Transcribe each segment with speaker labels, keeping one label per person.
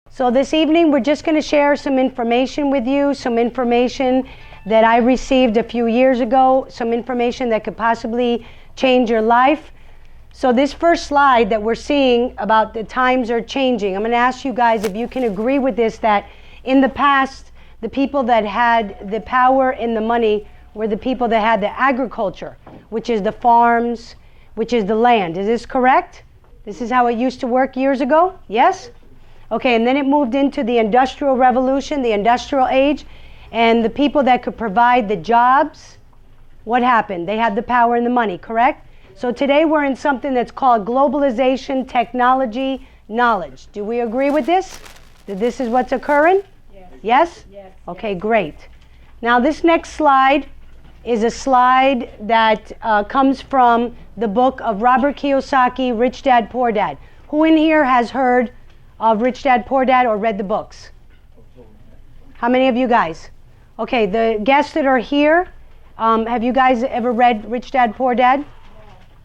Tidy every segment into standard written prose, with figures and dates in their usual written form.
Speaker 1: So this evening we're just going to share some information with you, some information that I received a few years ago, some information that could possibly change your life. So this first slide that we're seeing about the times are changing, I'm going to ask you guys if you can agree with this, that in the past the people that had the power and the money were the people that had the agriculture, which is the farms, which is the land. Is this correct? This is how it used to work years ago? Yes? Okay, and then it moved into the Industrial Revolution, the Industrial Age, and the people that could provide the jobs, what happened? They had the power and the money, correct? So today we're in something that's called globalization, technology, knowledge. Do we agree with this? That this is what's occurring? Yes? Yes? Yes. Okay, great. Now this next slide is a slide that comes from the book of Robert Kiyosaki, Rich Dad, Poor Dad. Who in here has heard of Rich Dad, Poor Dad or read the books? How many of you guys? Okay, the guests that are here, have you guys ever read Rich Dad, Poor Dad?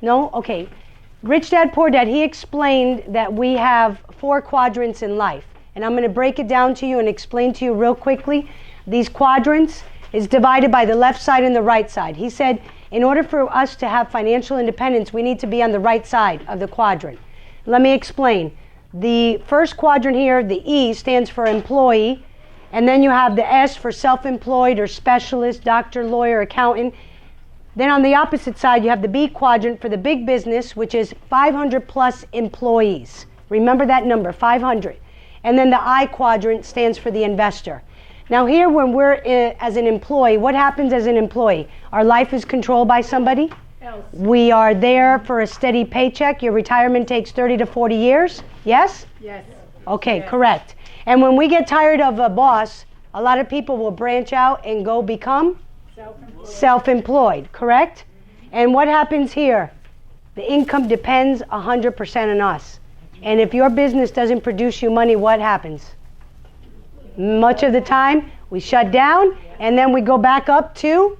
Speaker 1: No? Okay. Rich Dad, Poor Dad, he explained that we have 4 quadrants in life. And I'm going to break it down to you and explain to you real quickly. These quadrants is divided by the left side and the right side. He said, in order for us to have financial independence, we need to be on the right side of the quadrant. Let me explain. The first quadrant here, the E, stands for employee. And then you have the S for self-employed or specialist, doctor, lawyer, accountant. Then on the opposite side, you have the B quadrant for the big business, which is 500 plus employees. Remember that number, 500. And then the I quadrant stands for the investor. Now here, when we're as an employee, what happens as an employee? Our life is controlled by somebody else. We are there for a steady paycheck. Your retirement takes 30 to 40 years. Yes? Yes. Okay, yes. Correct. And when we get tired of a boss, a lot of people will branch out and go become self-employed, correct? And what happens here? The income depends 100% on us. And if your business doesn't produce you money, what happens? Much of the time, we shut down, and then we go back up to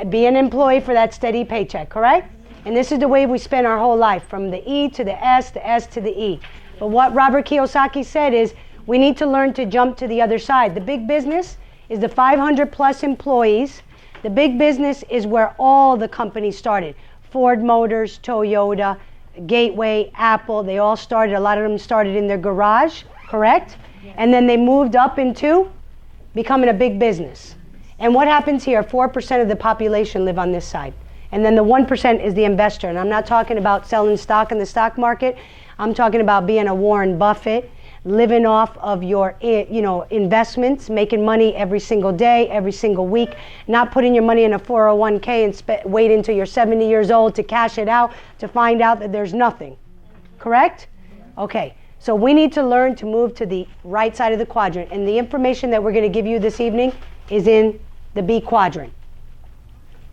Speaker 1: be an employee for that steady paycheck, correct? And this is the way we spend our whole life, from the E to the S to the E. But what Robert Kiyosaki said is, we need to learn to jump to the other side. The big business is the 500 plus employees. The big business is where all the companies started. Ford Motors, Toyota, Gateway, Apple, they all started, a lot of them started in their garage, correct? And then they moved up into becoming a big business. And what happens here? 4% of the population live on this side. And then the 1% is the investor. And I'm not talking about selling stock in the stock market. I'm talking about being a Warren Buffett, living off of your investments, making money every single day, every single week, not putting your money in a 401k and wait until you're 70 years old to cash it out to find out that there's nothing. Correct? Okay. So we need to learn to move to the right side of the quadrant. And the information that we're going to give you this evening is in the B quadrant.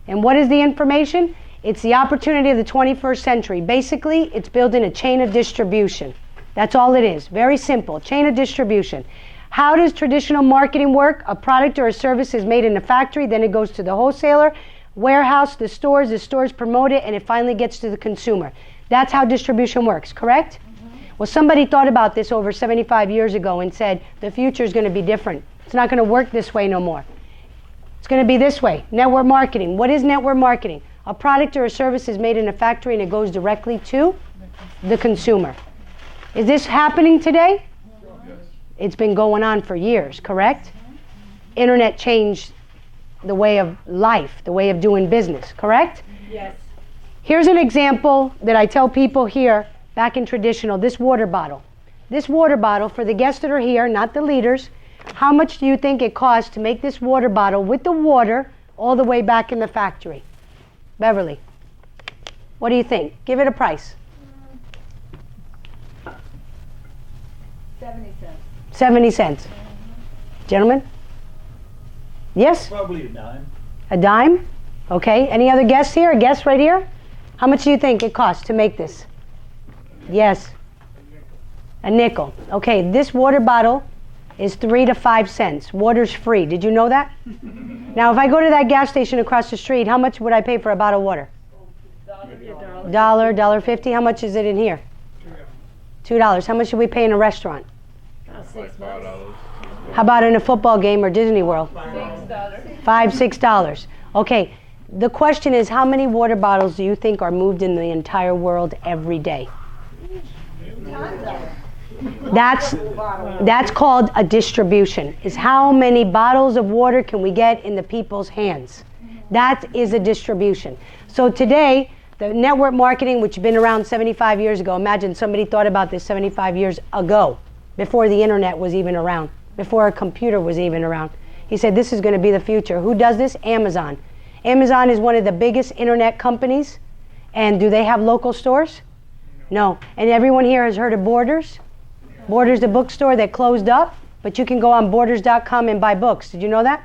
Speaker 1: And what is the information? It's the opportunity of the 21st century. Basically, it's building a chain of distribution. That's all it is. Very simple. Chain of distribution. How does traditional marketing work? A product or a service is made in a factory, then it goes to the wholesaler, warehouse, the stores promote it, and it finally gets to the consumer. That's how distribution works, correct? Well, somebody thought about this over 75 years ago and said, the future is going to be different. It's not going to work this way no more. It's going to be this way. Network marketing. What is network marketing? A product or a service is made in a factory and it goes directly to the consumer. Is this happening today? Yes. It's been going on for years, correct? Internet changed the way of life, the way of doing business, correct? Yes. Here's an example that I tell people here, back in traditional, this water bottle. This water bottle, for the guests that are here, not the leaders, how much do you think it costs to make this water bottle with the water all the way back in the factory? Beverly, what do you think? Give it a price.
Speaker 2: 70 cents.
Speaker 1: 70 cents. Gentlemen? Yes?
Speaker 3: Probably a dime.
Speaker 1: A dime? Okay. Any other guests here? A guest right here? How much do you think it costs to make this? Yes. A nickel. Okay, this water bottle is 3 to 5 cents. Water's free. Did you know that? Now, if I go to that gas station across the street, how much would I pay for a bottle of water? $1, $1.50. How much is it in here? $2. How much should we pay in a restaurant?
Speaker 2: $5.
Speaker 1: How about in a football game or Disney World?
Speaker 3: $6.
Speaker 1: $6. Okay. The question is, how many water bottles do you think are moved in the entire world every day? That's called a distribution. Is how many bottles of water can we get in the people's hands? That is a distribution. So today, the network marketing, which has been around 75 years ago, imagine somebody thought about this 75 years ago, before the internet was even around, before a computer was even around. He said, this is going to be the future. Who does this? Amazon. Amazon is one of the biggest internet companies. And do they have local stores? No. And everyone here has heard of Borders? Borders, the bookstore that closed up, but you can go on borders.com and buy books. Did you know that?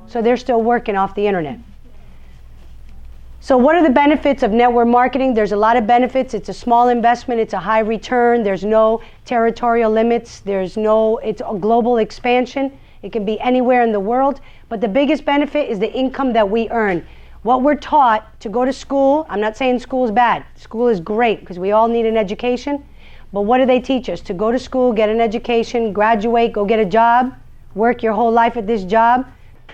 Speaker 1: So they're still working off the internet. So what are the benefits of network marketing? There's a lot of benefits. It's a small investment. It's a high return. There's no territorial limits. It's a global expansion. It can be anywhere in the world. But the biggest benefit is the income that we earn. What we're taught to go to school, I'm not saying school is bad. School is great because we all need an education. But what do they teach us? To go to school, get an education, graduate, go get a job, work your whole life at this job.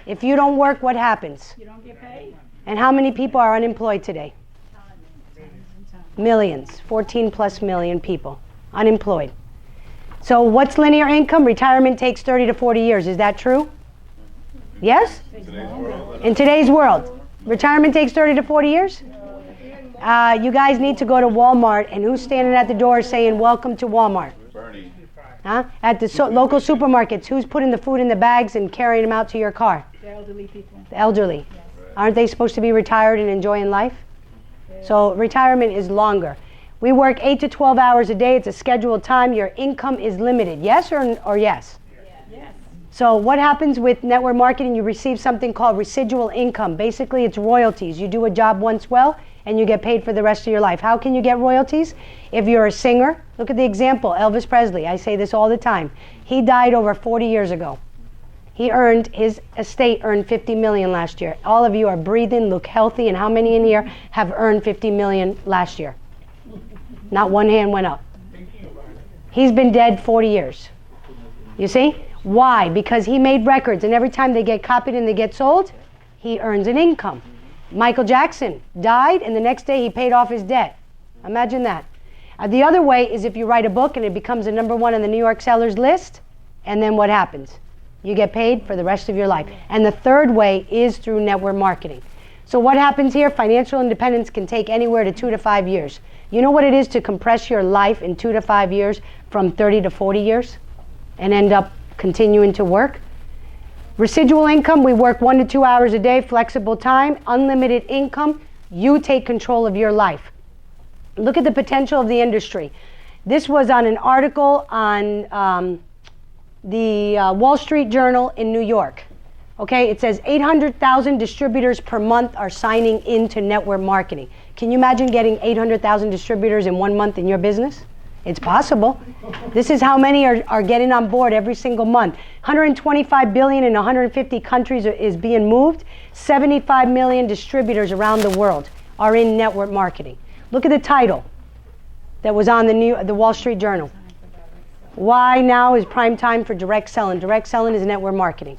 Speaker 1: If you don't work, what happens?
Speaker 3: You don't get paid.
Speaker 1: And how many people are unemployed today? Millions, 14 plus million people unemployed. So what's linear income? Retirement takes 30 to 40 years. Is that true? Yes? In today's world. Retirement takes 30 to 40 years? You guys need to go to Walmart, and who's standing at the door saying, welcome to Walmart?
Speaker 2: Bernie.
Speaker 1: Huh? At the local supermarkets, who's putting the food in the bags and carrying them out to your car?
Speaker 3: The elderly people.
Speaker 1: The elderly.
Speaker 3: Yes.
Speaker 1: Aren't they supposed to be retired and enjoying life?
Speaker 3: Yes.
Speaker 1: So retirement is longer. We work 8 to 12 hours a day. It's a scheduled time. Your income is limited. Yes or yes?
Speaker 3: Yes.
Speaker 1: So what happens with network marketing? You receive something called residual income. Basically, it's royalties. You do a job once well, and you get paid for the rest of your life. How can you get royalties? If you're a singer, look at the example, Elvis Presley. I say this all the time. He died over 40 years ago. His estate earned $50 million last year. All of you are breathing, look healthy, and how many in here have earned $50 million last year? Not one hand went up. He's been dead 40 years. You see? Why? Because he made records, and every time they get copied and they get sold, he earns an income. Michael Jackson died, and the next day he paid off his debt. Imagine that. The other way is if you write a book and it becomes a #1 on the New York sellers list, and then what happens? You get paid for the rest of your life. And the third way is through network marketing. So what happens here? Financial independence can take anywhere to 2 to 5 years. You know what it is to compress your life in 2 to 5 years from 30 to 40 years and end up continuing to work? Residual income, we work 1 to 2 hours a day, flexible time, unlimited income. You take control of your life. Look at the potential of the industry. This was on an article on the Wall Street Journal in New York. Okay, it says 800,000 distributors per month are signing into network marketing. Can you imagine getting 800,000 distributors in 1 month in your business? It's possible. This is how many are getting on board every single month. 125 billion in 150 countries is being moved. 75 million distributors around the world are in network marketing. Look at the title that was on the Wall Street Journal. Why now is prime time for direct selling? Direct selling is network marketing.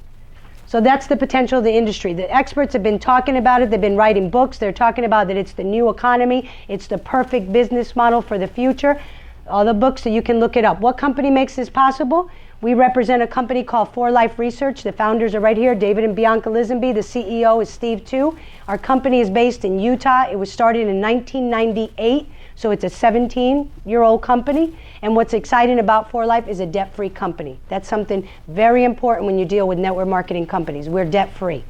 Speaker 1: So that's the potential of the industry. The experts have been talking about it. They've been writing books. They're talking about that it's the new economy. It's the perfect business model for the future. All the books, so you can look it up. What company makes this possible? We represent a company called 4Life Research. The founders are right here, David and Bianca Lisenby. The CEO is Steve Tu. Our company is based in Utah. It was started in 1998, so it's a 17-year-old company. And what's exciting about 4Life is a debt-free company. That's something very important when you deal with network marketing companies. We're debt-free.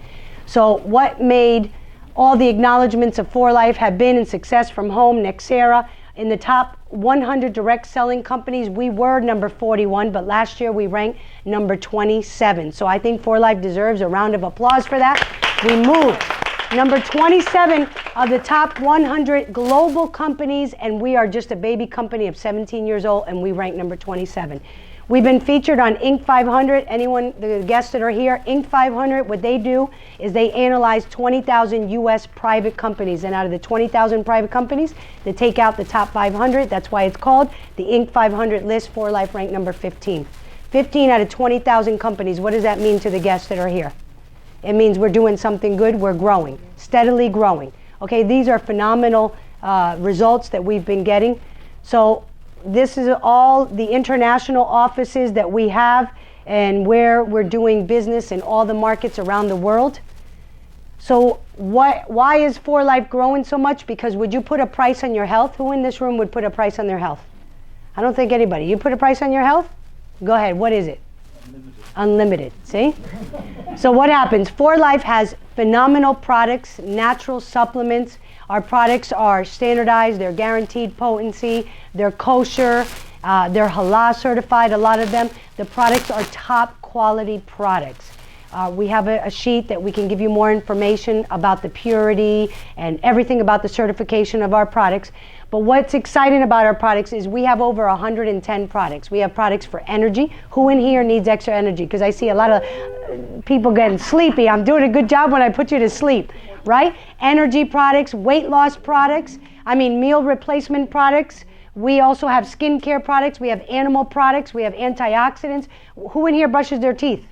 Speaker 1: So what made all the acknowledgments of 4Life have been in Success from Home, Nexera. In the top 100 direct selling companies, we were number 41, but last year we ranked number 27. So I think 4Life deserves a round of applause for that. We moved number 27 of the top 100 global companies, and we are just a baby company of 17 years old, and we rank number 27. We've been featured on Inc. 500. Anyone, the guests that are here, Inc. 500, what they do is they analyze 20,000 U.S. private companies. And out of the 20,000 private companies, they take out the top 500. That's why it's called the Inc. 500 list. 4Life ranked number 15. 15 out of 20,000 companies. What does that mean to the guests that are here? It means we're doing something good, we're growing, steadily growing. Okay, these are phenomenal results that we've been getting. So this is all the international offices that we have and where we're doing business in all the markets around the world. So why is 4Life growing so much? Because would you put a price on your health? Who in this room would put a price on their health? I don't think anybody. You put a price on your health? Go ahead, what is it? Unlimited, see? So what happens? 4Life has phenomenal products, natural supplements. Our products are standardized, they're guaranteed potency, they're kosher, they're halal certified, a lot of them. The products are top quality products. We have a sheet that we can give you more information about the purity and everything about the certification of our products. But what's exciting about our products is we have over 110 products. We have products for energy. Who in here needs extra energy? Because I see a lot of people getting sleepy. I'm doing a good job when I put you to sleep, right? Energy products, weight loss products, meal replacement products. We also have skincare products. We have animal products. We have antioxidants. Who in here brushes their teeth?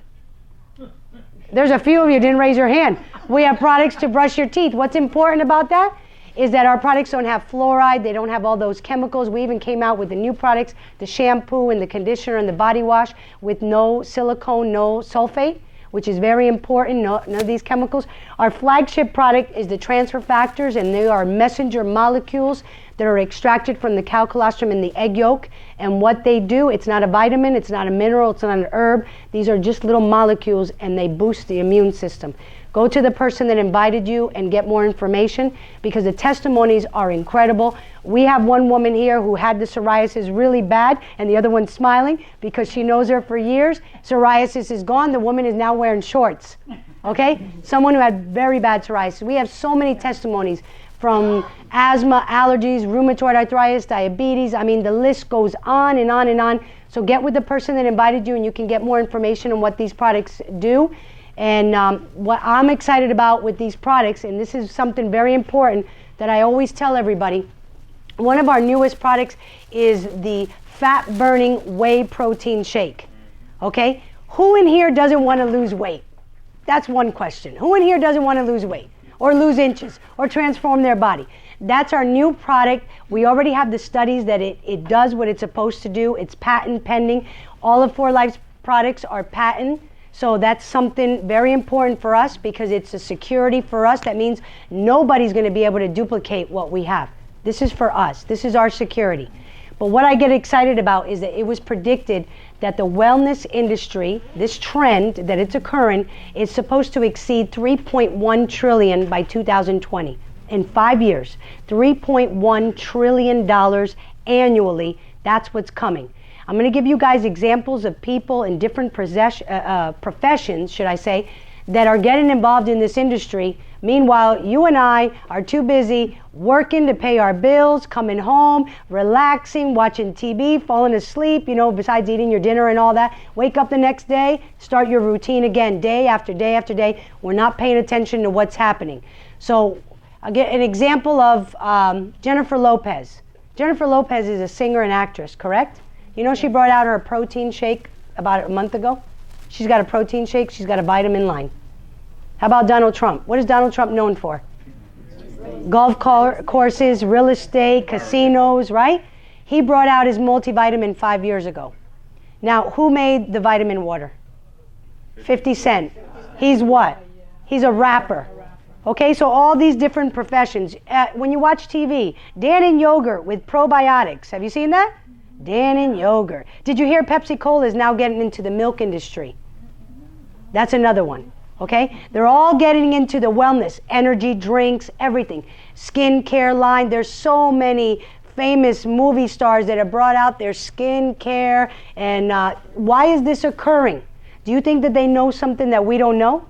Speaker 1: There's a few of you didn't raise your hand. We have products to brush your teeth. What's important about that is that our products don't have fluoride. They don't have all those chemicals. We even came out with the new products, the shampoo and the conditioner and the body wash with no silicone, no sulfate, which is very important, none of these chemicals. Our flagship product is the transfer factors, and they are messenger molecules that are extracted from the cow colostrum in the egg yolk. And what they do, it's not a vitamin, it's not a mineral, it's not an herb. These are just little molecules, and they boost the immune system. Go to the person that invited you and get more information, because the testimonies are incredible. We have one woman here who had the psoriasis really bad, and the other one's smiling because she knows her for years. Psoriasis is gone. The woman is now wearing shorts. Okay? Someone who had very bad psoriasis. We have so many testimonies from asthma, allergies, rheumatoid arthritis, diabetes. The list goes on and on and on. So get with the person that invited you, and you can get more information on what these products do. And what I'm excited about with these products, and this is something very important that I always tell everybody, one of our newest products is the fat-burning whey protein shake. Okay? Who in here doesn't want to lose weight? That's one question. Who in here doesn't want to lose weight or lose inches or transform their body? That's our new product. We already have the studies that it does what it's supposed to do. It's patent pending. All of 4Life's products are patent. So that's something very important for us, because it's a security for us. That means nobody's going to be able to duplicate what we have. This is for us. This is our security. But what I get excited about is that it was predicted that the wellness industry, this trend that it's occurring, is supposed to exceed $3.1 trillion by 2020. In 5 years, $3.1 trillion annually. That's what's coming. I'm going to give you guys examples of people in different professions, should I say, that are getting involved in this industry. Meanwhile, you and I are too busy working to pay our bills, coming home, relaxing, watching TV, falling asleep, besides eating your dinner and all that. Wake up the next day, start your routine again, day after day after day. We're not paying attention to what's happening. So I'll get an example of Jennifer Lopez. Jennifer Lopez is a singer and actress, correct? She brought out her protein shake about a month ago. She's got a protein shake. She's got a vitamin line. How about Donald Trump? What is Donald Trump known for? Golf courses, real estate, casinos, right? He brought out his multivitamin 5 years ago. Now, who made the vitamin water? 50 Cent. He's what? He's a rapper. Okay, so all these different professions. When you watch TV, Dan and Yogurt with probiotics. Have you seen that? Dan and Yogurt. Did you hear Pepsi Cola is now getting into the milk industry? That's another one. Okay? They're all getting into the wellness, energy drinks, everything. Skincare line. There's so many famous movie stars that have brought out their skincare. And why is this occurring? Do you think that they know something that we don't know?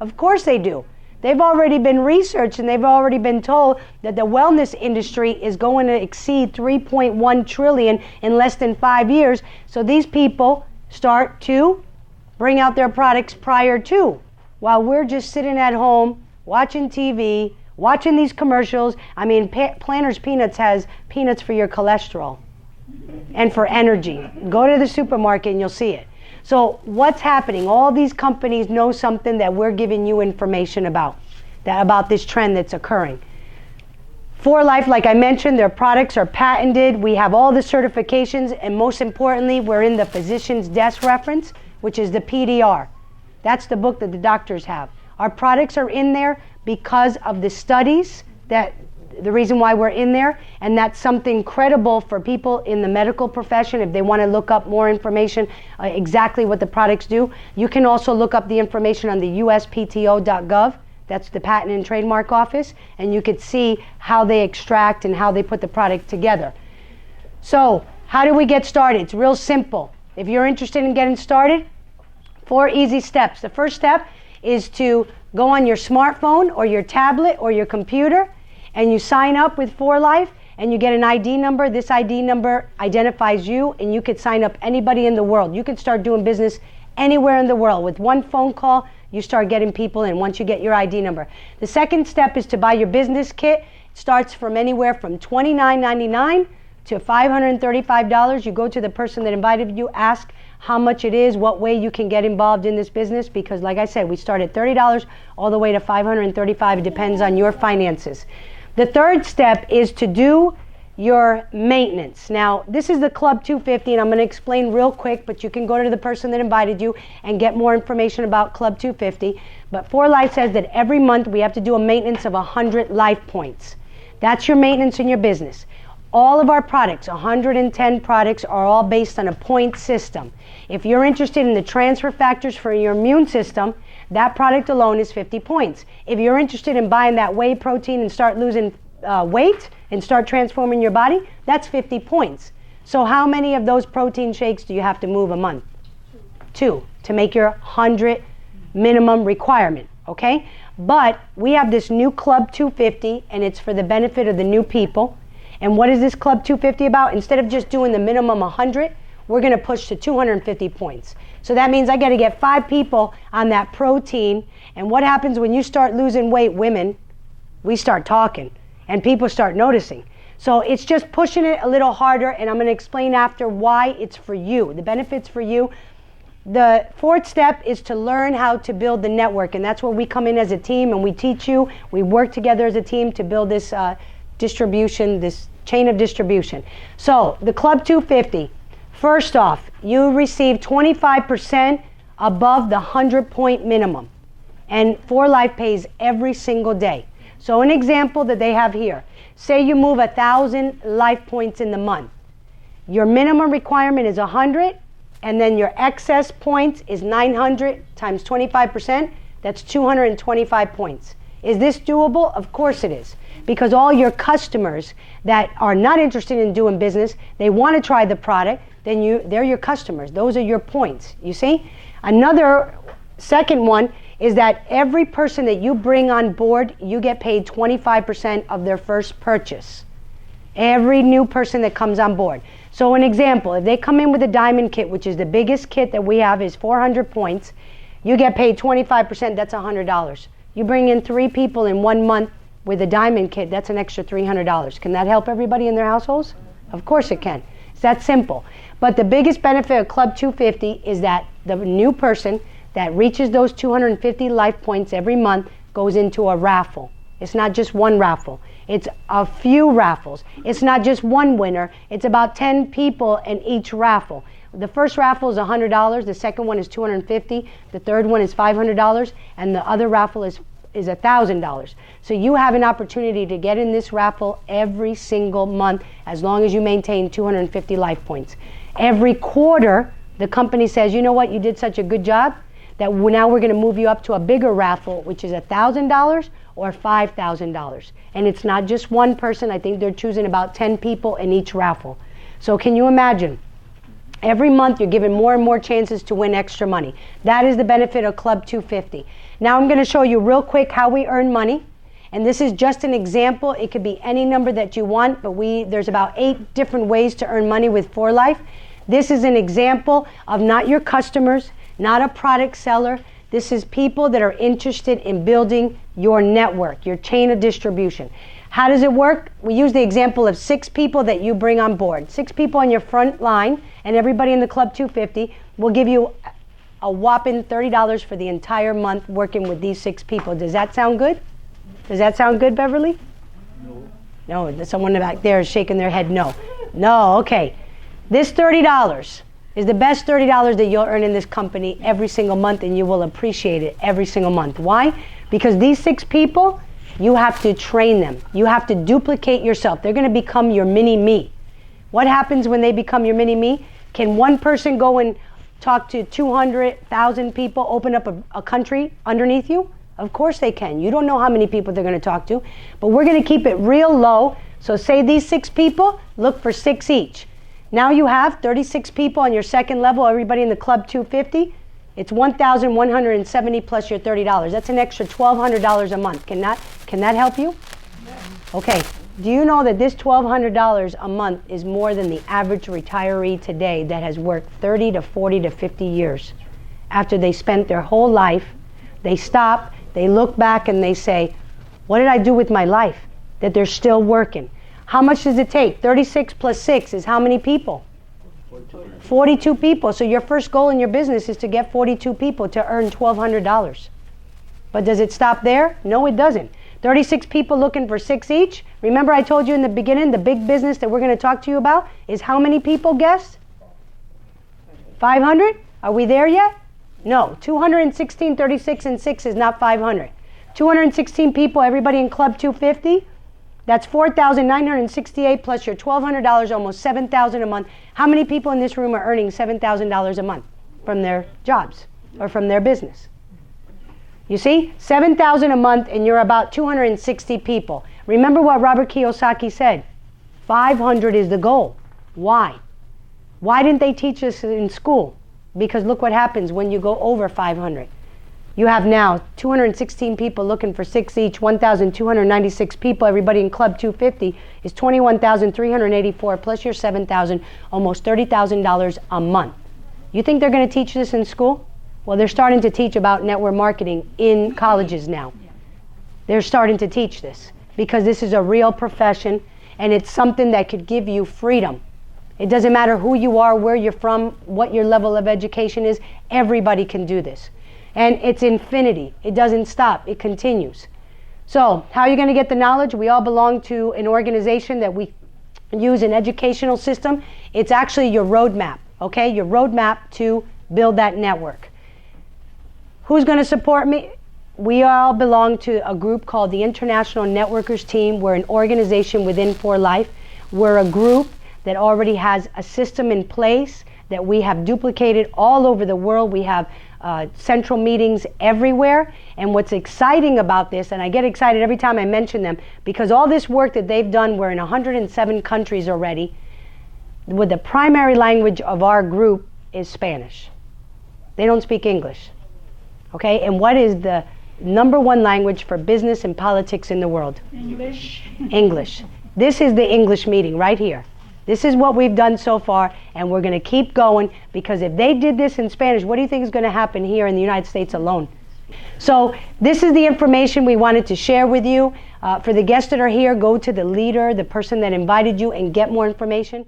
Speaker 1: Of course they do. They've already been researched, and they've already been told that the wellness industry is going to exceed $3.1 trillion in less than 5 years. So these people start to bring out their products prior to, while we're just sitting at home watching TV, watching these commercials. Planters Peanuts has peanuts for your cholesterol and for energy. Go to the supermarket and you'll see it. So what's happening? All these companies know something that we're giving you information about, about this trend that's occurring. For Life, like I mentioned, their products are patented. We have all the certifications, and most importantly, we're in the physician's desk reference, which is the PDR. That's the book that the doctors have. Our products are in there because of the studies, the reason why we're in there, and that's something credible for people in the medical profession if they want to look up more information, exactly what the products do. You can also look up the information on the uspto.gov. That's the Patent and Trademark Office, and you could see how they extract and how they put the product together. So, how do we get started? It's real simple. If you're interested in getting started, 4 easy steps. The first step is to go on your smartphone or your tablet or your computer, and you sign up with For Life, and you get an ID number. This ID number identifies you, and you could sign up anybody in the world. You could start doing business anywhere in the world. With one phone call, you start getting people in once you get your ID number. The second step is to buy your business kit. It starts from anywhere from $29.99 to $535. You go to the person that invited you, ask how much it is, what way you can get involved in this business, because like I said, we start at $30 all the way to $535. It depends on your finances. The third step is to do your maintenance. Now, this is the Club 250, and I'm going to explain real quick, but you can go to the person that invited you and get more information about Club 250. But For Life says that every month we have to do a maintenance of 100 life points. That's your maintenance in your business. All of our products, 110 products, are all based on a point system. If you're interested in the transfer factors for your immune system, that product alone is 50 points. If you're interested in buying that whey protein and start losing weight and start transforming your body, that's 50 points. So how many of those protein shakes do you have to move a month? 2 to make your 100 minimum requirement, okay? But we have this new Club 250, and it's for the benefit of the new people. And what is this Club 250 about? Instead of just doing the minimum 100, we're going to push to 250 points. So that means I got to get 5 people on that protein. And what happens when you start losing weight, women, we start talking. And people start noticing. So it's just pushing it a little harder, and I'm going to explain after why it's for you, the benefits for you. The fourth step is to learn how to build the network, and that's where we come in as a team and we teach you. We work together as a team to build this distribution, this chain of distribution. So the Club 250, first off, you receive 25% above the 100-point minimum, and For Life pays every single day. So an example that they have here, say you move 1,000 life points in the month. Your minimum requirement is 100, and then your excess points is 900 times 25%. That's 225 points. Is this doable? Of course it is. Because all your customers that are not interested in doing business, they want to try the product, then they're your customers. Those are your points, you see? Another second one is that every person that you bring on board, you get paid 25% of their first purchase. Every new person that comes on board. So an example, if they come in with a diamond kit, which is the biggest kit that we have, is 400 points, you get paid 25%, that's $100. You bring in 3 people in 1 month with a diamond kit, that's an extra $300. Can that help everybody in their households? Of course it can. It's that simple. But the biggest benefit of Club 250 is that the new person that reaches those 250 life points every month goes into a raffle. It's not just one raffle. It's a few raffles. It's not just one winner. It's about 10 people in each raffle. The first raffle is $100. The second one is $250. The third one is $500. And the other raffle is $1,000. So you have an opportunity to get in this raffle every single month as long as you maintain 250 life points. Every quarter, the company says, you know what, you did such a good job that now we're going to move you up to a bigger raffle, which is $1,000 or $5,000. And it's not just one person. I think they're choosing about 10 people in each raffle. So can you imagine? Every month you're given more and more chances to win extra money. That is the benefit of Club 250. Now I'm going to show you real quick how we earn money. And this is just an example. It could be any number that you want, but there's about 8 different ways to earn money with For Life. This is an example of not your customers, not a product seller. This is people that are interested in building your network, your chain of distribution. How does it work? We use the example of 6 people that you bring on board. 6 people on your front line, and everybody in the Club 250 will give you a whopping $30 for the entire month working with these 6 people. Does that sound good? Does that sound good, Beverly? No, someone back there is shaking their head no. No, okay. This $30 is the best $30 that you'll earn in this company every single month, and you will appreciate it every single month. Why? Because these 6 people, you have to train them. You have to duplicate yourself. They're going to become your mini-me. What happens when they become your mini-me? Can one person go and talk to 200,000 people, open up a country underneath you? Of course they can. You don't know how many people they're going to talk to, but we're going to keep it real low. So say these 6 people, look for 6 each. Now you have 36 people on your second level, everybody in the club 250. It's 1,170 plus your $30. That's an extra $1,200 a month. Can that help you? Okay. Do you know that this $1,200 a month is more than the average retiree today that has worked 30 to 40 to 50 years? After they spent their whole life, they stop, they look back and they say, what did I do with my life? That they're still working. How much does it take? 36 plus 6 is how many people? 42 people. So your first goal in your business is to get 42 people to earn $1,200. But does it stop there? No, it doesn't. 36 people looking for 6 each. Remember I told you in the beginning, the big business that we're going to talk to you about is how many people, guess? 500? Are we there yet? No. 216, 36, and 6 is not 500. 216 people, everybody in Club 250. That's 4,968 plus your $1,200, almost $7,000 a month. How many people in this room are earning $7,000 a month from their jobs or from their business? You see, $7,000 a month and you're about 260 people. Remember what Robert Kiyosaki said, 500 is the goal. Why? Why didn't they teach us in school? Because look what happens when you go over 500. You have now 216 people looking for 6 each, 1,296 people, everybody in Club 250 is 21,384 plus your 7,000, almost $30,000 a month. You think they're going to teach this in school? Well, they're starting to teach about network marketing in colleges now. They're starting to teach this because this is a real profession and it's something that could give you freedom. It doesn't matter who you are, where you're from, what your level of education is, everybody can do this. And it's infinity. It doesn't stop. It continues. So how are you going to get the knowledge? We all belong to an organization that we use an educational system. It's actually your roadmap, okay? Your roadmap to build that network. Who's going to support me? We all belong to a group called the International Networkers Team. We're an organization within For Life. We're a group that already has a system in place that we have duplicated all over the world. We have central meetings everywhere. And what's exciting about this, and I get excited every time I mention them, because all this work that they've done, we're in 107 countries already, with the primary language of our group is Spanish. They don't speak English. Okay, and what is the #1 language for business and politics in the world?
Speaker 3: English.
Speaker 1: English. This is the English meeting right here. This is what we've done so far, and we're going to keep going, because if they did this in Spanish, what do you think is going to happen here in the United States alone? So this is the information we wanted to share with you. For the guests that are here, go to the leader, the person that invited you, and get more information.